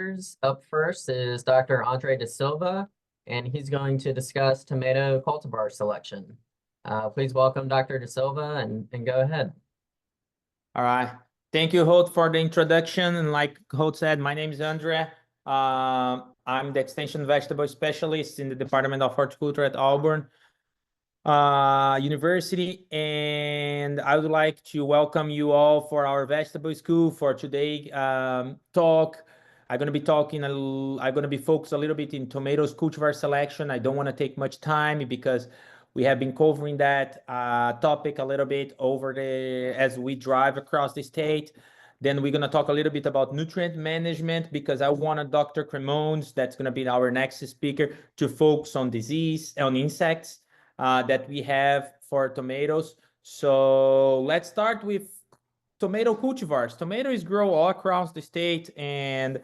speakers. Up first is Dr. Andre Da Silva, and he's going to discuss tomato cultivar selection. Please welcome Dr. Da Silva and go ahead. All right. Thank you, Holt, for the introduction. And like Holt said, my name is Andre. I'm the extension vegetable specialist in the Department of Horticulture at Auburn University. And I would like to welcome you all for our vegetable school for today talk. I'm going to be talking, I'm going to be focused a little bit in tomatoes cultivar selection. I don't want to take much time because we have been covering that topic a little bit as we drive across the state. Then we're going to talk a little bit about nutrient management because I wanted Dr. Cremones, that's going to be our next speaker, to focus on insects that we have for tomatoes. So let's start with tomato cultivars. Tomatoes grow all across the state, and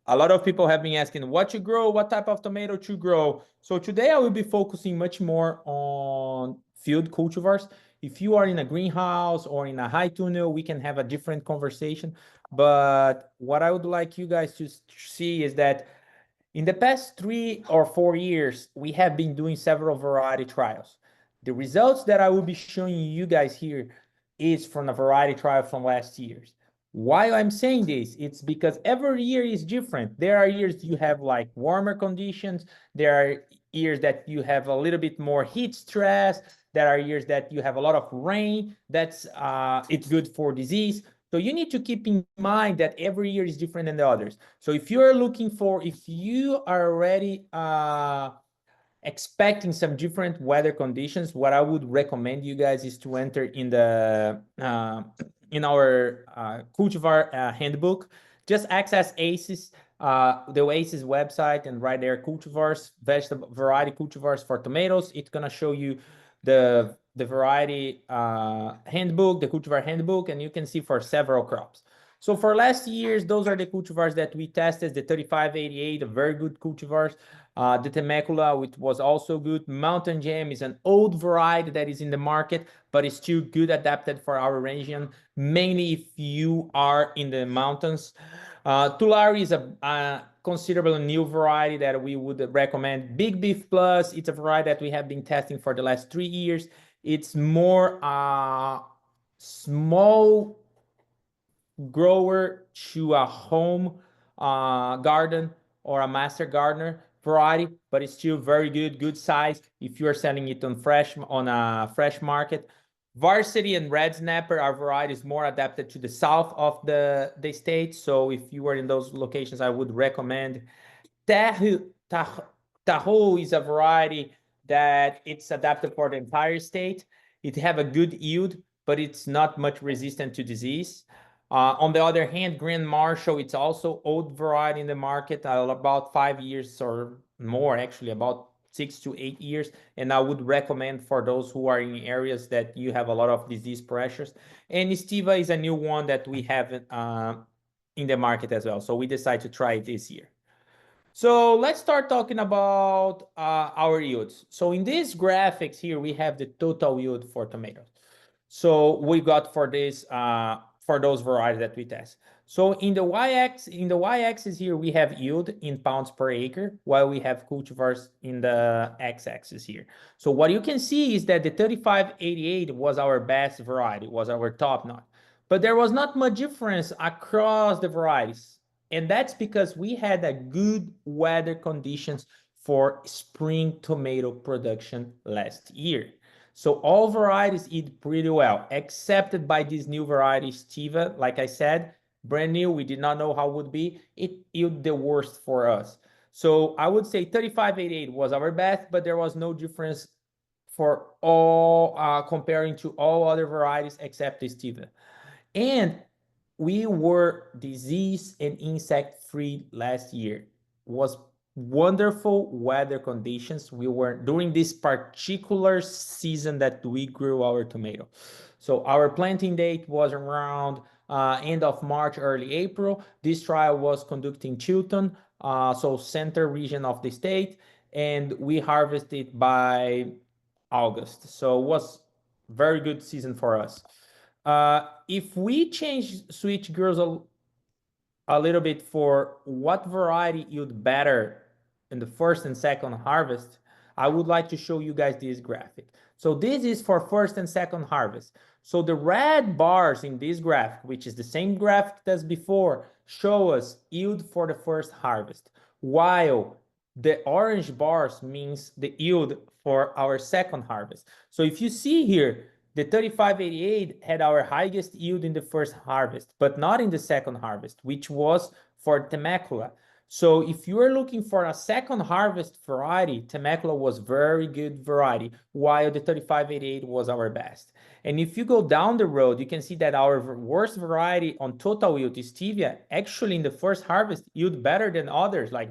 a lot of people have been asking what to grow, what type of tomato to grow. So today I will be focusing much more on field cultivars. If you are in a greenhouse or in a high tunnel, we can have a different conversation. But what I would like you guys to see is that in the past 3 or 4 years, we have been doing several variety trials. The results that I will be showing you guys here is from a variety trial from last year's. Why I'm saying this, it's because every year is different. There are years you have like warmer conditions. There are years that you have a little bit more heat stress. There are years that you have a lot of rain. It's good for disease. So you need to keep in mind that every year is different than the others. So if you are already expecting some different weather conditions, what I would recommend you guys is to enter in in our cultivar handbook. Just access ACES, the ACES website, and right there, cultivars, vegetable variety cultivars for tomatoes. It's gonna show you the variety handbook, the cultivar handbook, and you can see for several crops. So for last years, those are the cultivars that we tested, the 3588, a very good cultivars. The Temecula, which was also good. Mountain Jam is an old variety that is in the market, but it's still good adapted for our region, mainly if you are in the mountains. Tulare is a considerable new variety that we would recommend. Big Beef Plus, it's a variety that we have been testing for the last 3 years. It's more small grower to a home garden or a master gardener variety, but it's still very good size if you are selling it on a fresh market. Varsity and Red Snapper are varieties more adapted to the south of the state. So if you are in those locations, I would recommend. Tahoe is a variety that it's adapted for the entire state. It have a good yield, but it's not much resistant to disease. On the other hand, Grand Marshall, it's also old variety in the market, about 5 years or more, actually, about 6 to 8 years. And I would recommend for those who are in areas that you have a lot of disease pressures. And Estiva is a new one that we have in the market as well. So we decided to try it this year. So let's start talking about our yields. So in these graphics here, we have the total yield for tomatoes. So we got for this for those varieties that we test. So in the y-axis here, we have yield in pounds per acre, while we have cultivars in the x-axis here. So what you can see is that the 3588 was our best variety, was our top notch. But there was not much difference across the varieties. And that's because we had a good weather conditions for spring tomato production last year. So all varieties eat pretty well, except by this new variety, Estiva. Like I said, brand new, we did not know how it would be. It yielded the worst for us. So I would say 3588 was our best, but there was no difference for all comparing to all other varieties except Estiva. And we were disease and insect free last year. Was wonderful weather conditions. We were during this particular season that we grew our tomato. So our planting date was around end of March, early April. This trial was conducted in Chilton, so center region of the state, and we harvested by August. So it was very good season for us. If we switch gears a little bit for what variety yield better in the first and second harvest, I would like to show you guys this graphic. So this is for first and second harvest. So the red bars in this graph, which is the same graphic as before, show us yield for the first harvest, while the orange bars means the yield for our second harvest. So if you see here, the 3588 had our highest yield in the first harvest, but not in the second harvest, which was for Temecula. So if you are looking for a second harvest variety, Temecula was very good variety, while the 3588 was our best. And if you go down the road, you can see that our worst variety on total yield is stevia. Actually, in the first harvest, yield better than others, like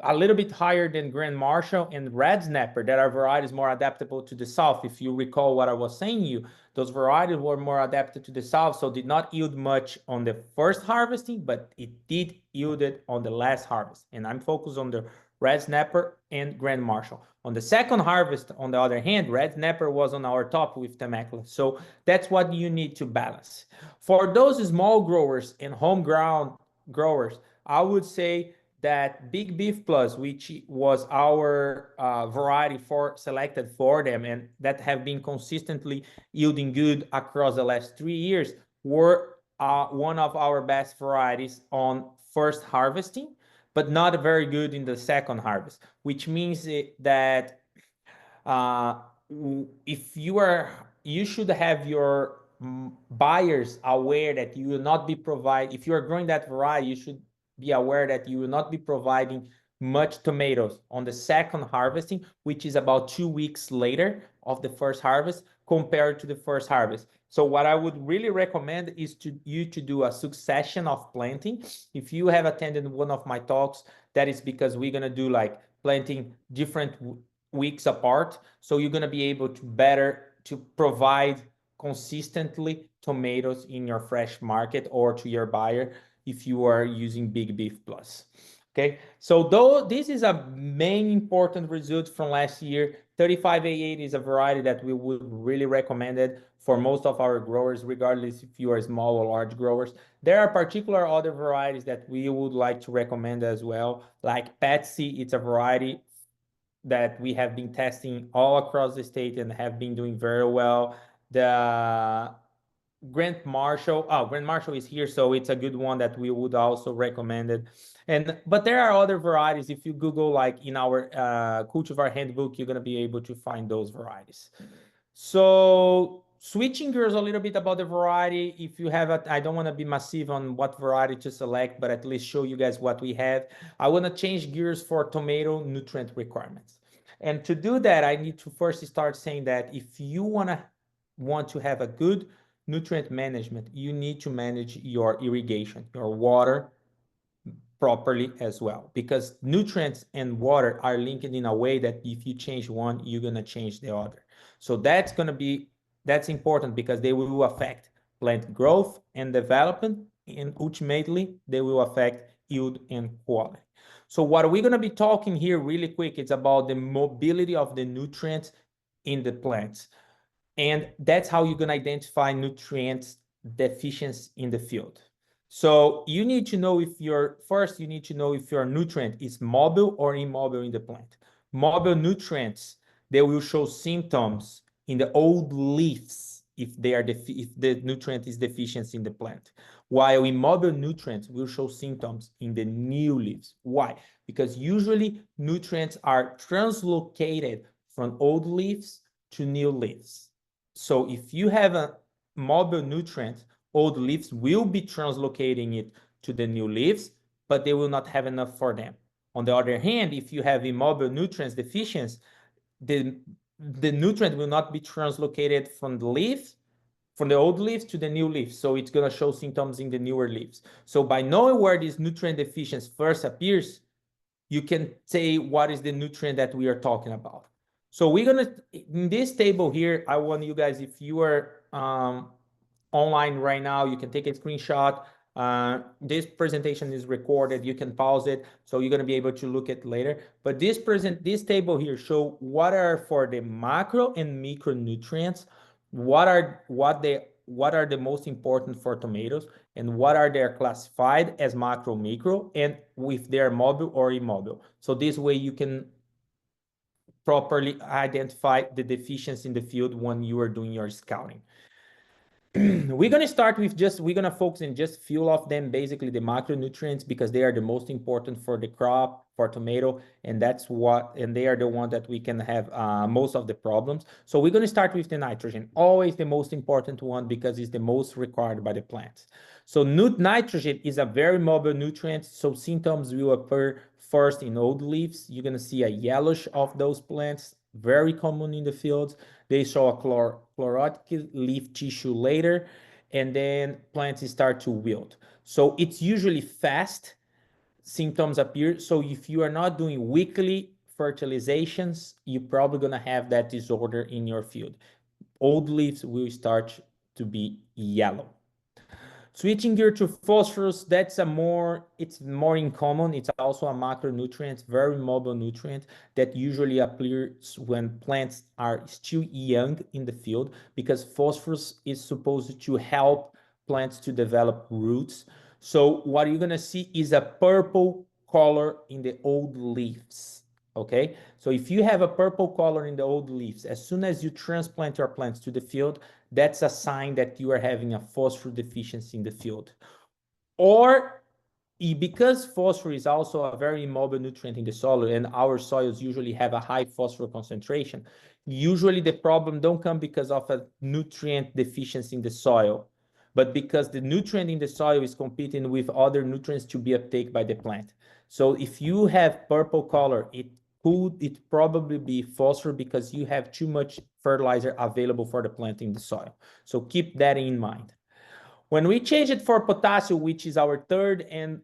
a little bit higher than Grand Marshal and Red Snapper, that are varieties more adaptable to the south. If you recall what I was saying you, those varieties were more adapted to the south, so did not yield much on the first harvesting, but it did yield it on the last harvest. And I'm focused on the Red Snapper and Grand Marshal. On the second harvest, on the other hand, Red Snapper was on our top with Temecula. So that's what you need to balance. For those small growers and home ground growers, I would say that Big Beef Plus, which was our variety for selected for them and that have been consistently yielding good across the last 3 years, were one of our best varieties on first harvesting, but not very good in the second harvest, which means that uh, if you should have your buyers aware that you will not be if you are growing that variety, you should be aware that you will not be providing much tomatoes on the second harvesting, which is about 2 weeks later of the first harvest compared to the first harvest. So what I would really recommend is you to do a succession of planting. If you have attended one of my talks, that is because we're gonna do like planting different weeks apart. So you're gonna be able to provide consistently tomatoes in your fresh market or to your buyer if you are using Big Beef Plus. Okay, so though this is a main important result from last year, 3588 is a variety that we would really recommend it for most of our growers, regardless if you are small or large growers. There are particular other varieties that we would like to recommend as well, like Patsy. It's a variety that we have been testing all across the state and have been doing very well. The Grand Marshal is here, so it's a good one that we would also recommend it. But there are other varieties. If you Google, like in our cultivar handbook, you're gonna be able to find those varieties. So switching gears a little bit about the variety, if you have I don't want to be massive on what variety to select, but at least show you guys what we have. I want to change gears for tomato nutrient requirements. And to do that, I need to first start saying that if you want to have a good nutrient management, you need to manage your irrigation, your water, properly as well, because nutrients and water are linked in a way that if you change one, you're going to change the other. So that's important because they will affect plant growth and development, and ultimately they will affect yield and quality. So what we're going to be talking here really quick, it's about the mobility of the nutrients in the plants. And that's how you can identify nutrients deficiency in the field. So you need to know if you need to know if your nutrient is mobile or immobile in the plant. Mobile nutrients, they will show symptoms in the old leaves if the nutrient is deficient in the plant. While immobile nutrients will show symptoms in the new leaves. Why? Because usually nutrients are translocated from old leaves to new leaves. So if you have a mobile nutrient, old leaves will be translocating it to the new leaves, but they will not have enough for them. On the other hand, if you have immobile nutrients deficiency, the nutrient will not be translocated from the leaves, from the old leaves to the new leaves. So it's going to show symptoms in the newer leaves. So by knowing where this nutrient deficiency first appears, you can say what is the nutrient that we are talking about. So we're gonna, in this table here, I want you guys, if you are online right now, you can take a screenshot. This presentation is recorded, you can pause it, so you're gonna be able to look at later. But this table here show what are for the macro and micronutrients, what are the most important for tomatoes, and what are they classified as macro, micro, and if they're mobile or immobile. So this way you can properly identify the deficiency in the field when you are doing your scouting. We're going to start with we're going to focus in just few of them, basically the macronutrients, because they are the most important for the crop, for tomato, and they are the ones that we can have most of the problems. So we're going to start with the nitrogen, always the most important one because it's the most required by the plants. So nitrogen is a very mobile nutrient, so symptoms will appear first in old leaves. You're going to see a yellowish of those plants, very common in the fields. They show a chlorotic leaf tissue later, and then plants start to wilt. So it's usually fast symptoms appear. So if you are not doing weekly fertilizations, you're probably going to have that disorder in your field. Old leaves will start to be yellow. Switching gear to phosphorus, it's more in common. It's also a macronutrient, very mobile nutrient that usually appears when plants are still young in the field, because phosphorus is supposed to help plants to develop roots. So what you're gonna see is a purple color in the old leaves. Okay, so if you have a purple color in the old leaves, as soon as you transplant your plants to the field, that's a sign that you are having a phosphorus deficiency in the field. Or because phosphorus is also a very mobile nutrient in the soil, and our soils usually have a high phosphorus concentration, usually the problem don't come because of a nutrient deficiency in the soil, but because the nutrient in the soil is competing with other nutrients to be uptake by the plant. So if you have purple color, it probably be phosphorus because you have too much fertilizer available for the plant in the soil. So keep that in mind. When we change it for potassium, which is our third and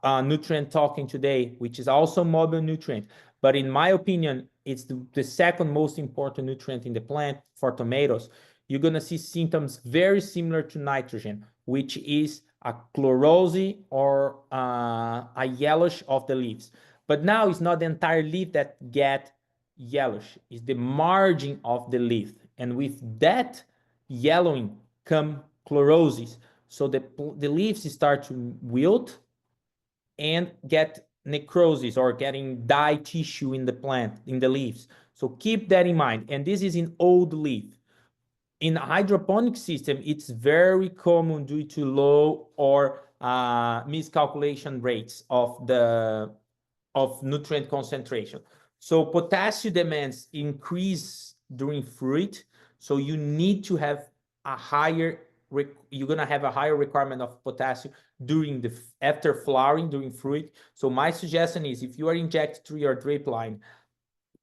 nutrient talking today, which is also mobile nutrient, but in my opinion, it's the second most important nutrient in the plant for tomatoes, you're going to see symptoms very similar to nitrogen, which is a chlorose or a yellowish of the leaves. But now it's not the entire leaf that get yellowish, it's the margin of the leaf. And with that yellowing come chlorosis. So the leaves start to wilt and get necrosis or getting die tissue in the plant, in the leaves. So keep that in mind. And this is in old leaf. In hydroponic system, it's very common due to low or miscalculation rates of nutrient concentration. So potassium demands increase during fruit. So you need to have a higher, you're gonna have a higher requirement of potassium during after flowering, during fruit. So my suggestion is if you are injected through your drip line,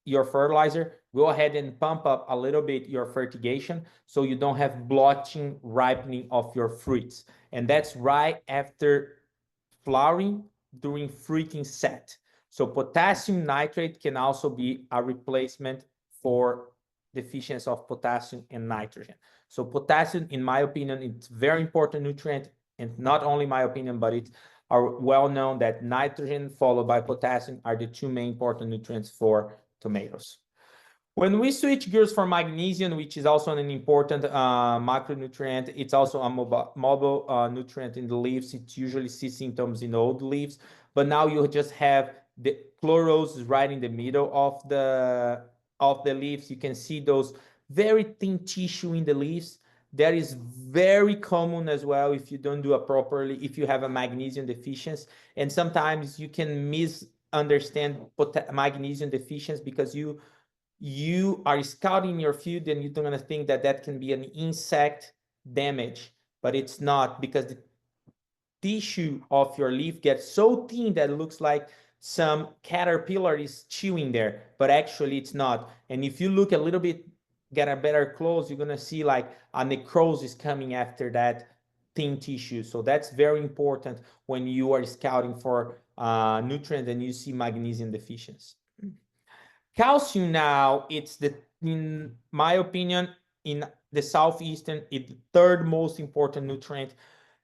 your fertilizer, go ahead and pump up a little bit your fertigation so you don't have blotching, ripening of your fruits. And that's right after flowering during fruiting set. So potassium nitrate can also be a replacement for deficiency of potassium and nitrogen. So potassium, in my opinion, it's very important nutrient, and not only my opinion, but it's well known that nitrogen followed by potassium are the two main important nutrients for tomatoes. When we switch gears for magnesium, which is also an important macronutrient, it's also a mobile nutrient in the leaves. It usually see symptoms in old leaves, but now you just have the chlorose right in the middle of the leaves. You can see those very thin tissue in the leaves. That is very common as well if you don't do it properly, if you have a magnesium deficiency. And sometimes you can misunderstand magnesium deficiency because you are scouting your field and you're going to think that that can be an insect damage, but it's not, because the tissue of your leaf gets so thin that it looks like some caterpillar is chewing there, but actually it's not. And if you look a little bit, get a better close, you're going to see like a necrosis coming after that thin tissue. So that's very important when you are scouting for nutrients and you see magnesium deficiency. Calcium now, in my opinion, in the southeastern, it's the third most important nutrient,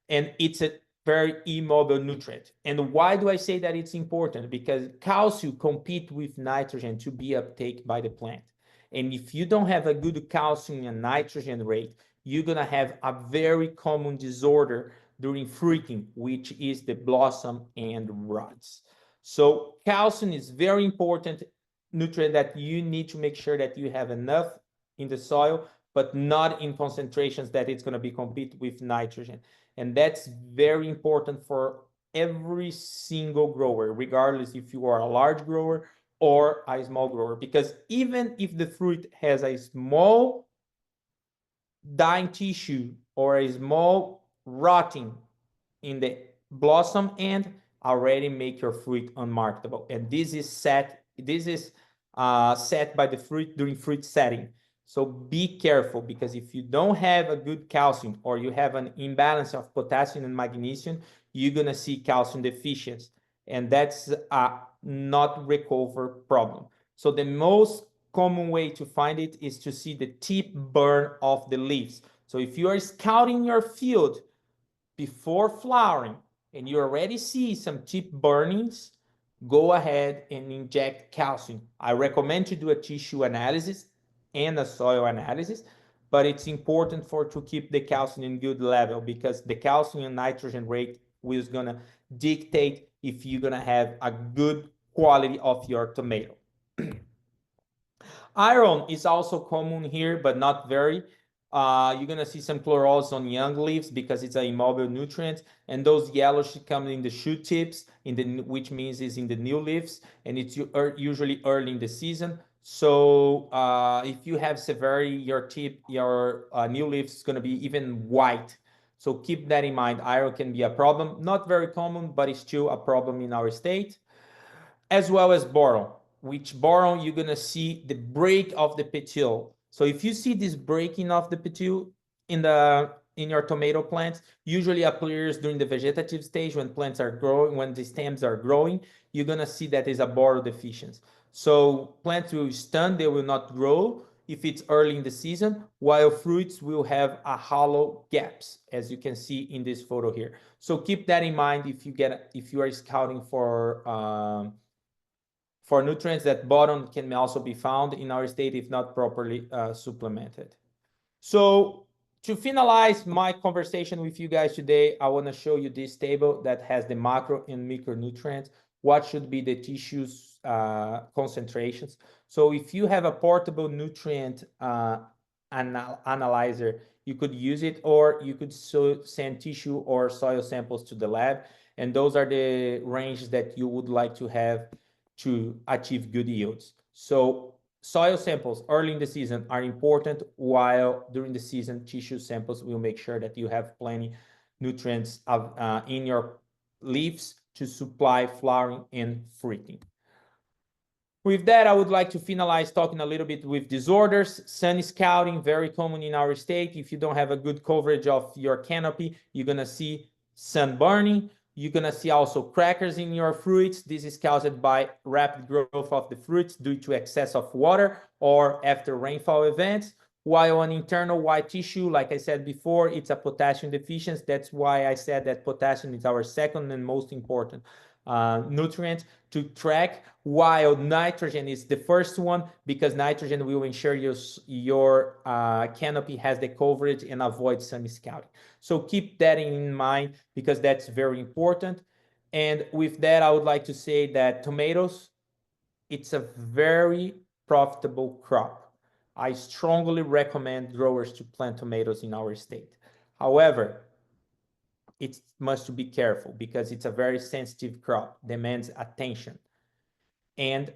and it's a very immobile nutrient. And why do I say that it's important? Because calcium compete with nitrogen to be uptake by the plant. And if you don't have a good calcium and nitrogen rate, you're gonna have a very common disorder during fruiting, which is the blossom and rods. So calcium is very important nutrient that you need to make sure that you have enough in the soil, but not in concentrations that it's going to be compete with nitrogen. And that's very important for every single grower, regardless if you are a large grower or a small grower, because even if the fruit has a small dying tissue or a small rotting in the blossom end, already make your fruit unmarketable. And this is set by the fruit during fruit setting. So be careful, because if you don't have a good calcium or you have an imbalance of potassium and magnesium, you're going to see calcium deficiency, and that's a not recover problem. So the most common way to find it is to see the tip burn of the leaves. So if you are scouting your field before flowering and you already see some tip burnings, go ahead and inject calcium. I recommend to do a tissue analysis and a soil analysis, but it's important to keep the calcium in good level, because the calcium and nitrogen rate is gonna dictate if you're gonna have a good quality of your tomato. Iron is also common here, but not very. You're gonna see some chlorals on young leaves because it's an immobile nutrient, and those yellows should come in the shoot tips, which means is in the new leaves, and it's usually early in the season. So if you have severity, your new leaves is gonna be even white. So keep that in mind. Iron can be a problem, not very common, but it's still a problem in our state, as well as boron, which boron you're gonna see the break of the petiole. So if you see this breaking of the petiole in your tomato plants, usually appears during the vegetative stage when plants are growing, when the stems are growing, you're gonna see that is a boron deficiency. So plants will stun, they will not grow if it's early in the season, while fruits will have a hollow gaps, as you can see in this photo here. So keep that in mind if you are scouting for nutrients. That boron can also be found in our state if not properly supplemented. So to finalize my conversation with you guys today, I want to show you this table that has the macro and micronutrients, what should be the tissues concentrations. So if you have a portable nutrient analyzer, you could use it, or you could send tissue or soil samples to the lab, and those are the ranges that you would like to have to achieve good yields. So soil samples early in the season are important, while during the season, tissue samples will make sure that you have plenty nutrients in your leaves to supply flowering and fruiting. With that, I would like to finalize talking a little bit with disorders. Sun scouting, very common in our state. If you don't have a good coverage of your canopy, you're gonna see sun burning. You're gonna see also crackers in your fruits. This is caused by rapid growth of the fruits due to excess of water or after rainfall events. While on internal white tissue, like I said before, it's a potassium deficiency. That's why I said that potassium is our second and most important nutrient to track, while nitrogen is the first one, because nitrogen will ensure your canopy has the coverage and avoid sun scouting. So keep that in mind, because that's very important. And with that, I would like to say that tomatoes, it's a very profitable crop. I strongly recommend growers to plant tomatoes in our state. However, it must be careful, because it's a very sensitive crop, demands attention, and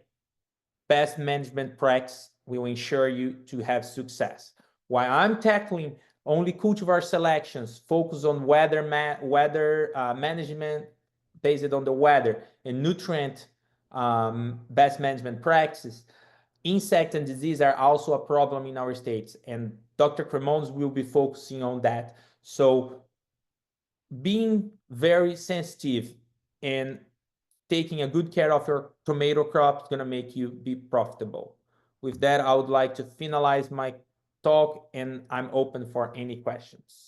best management practice will ensure you to have success. While I'm tackling only cultivar selections, focus on weather management based on the weather, and nutrient best management practices, insect and disease are also a problem in our states, and Dr. Cremons will be focusing on that. So being very sensitive and taking a good care of your tomato crop is going to make you be profitable. With that, I would like to finalize my talk, and I'm open for any questions.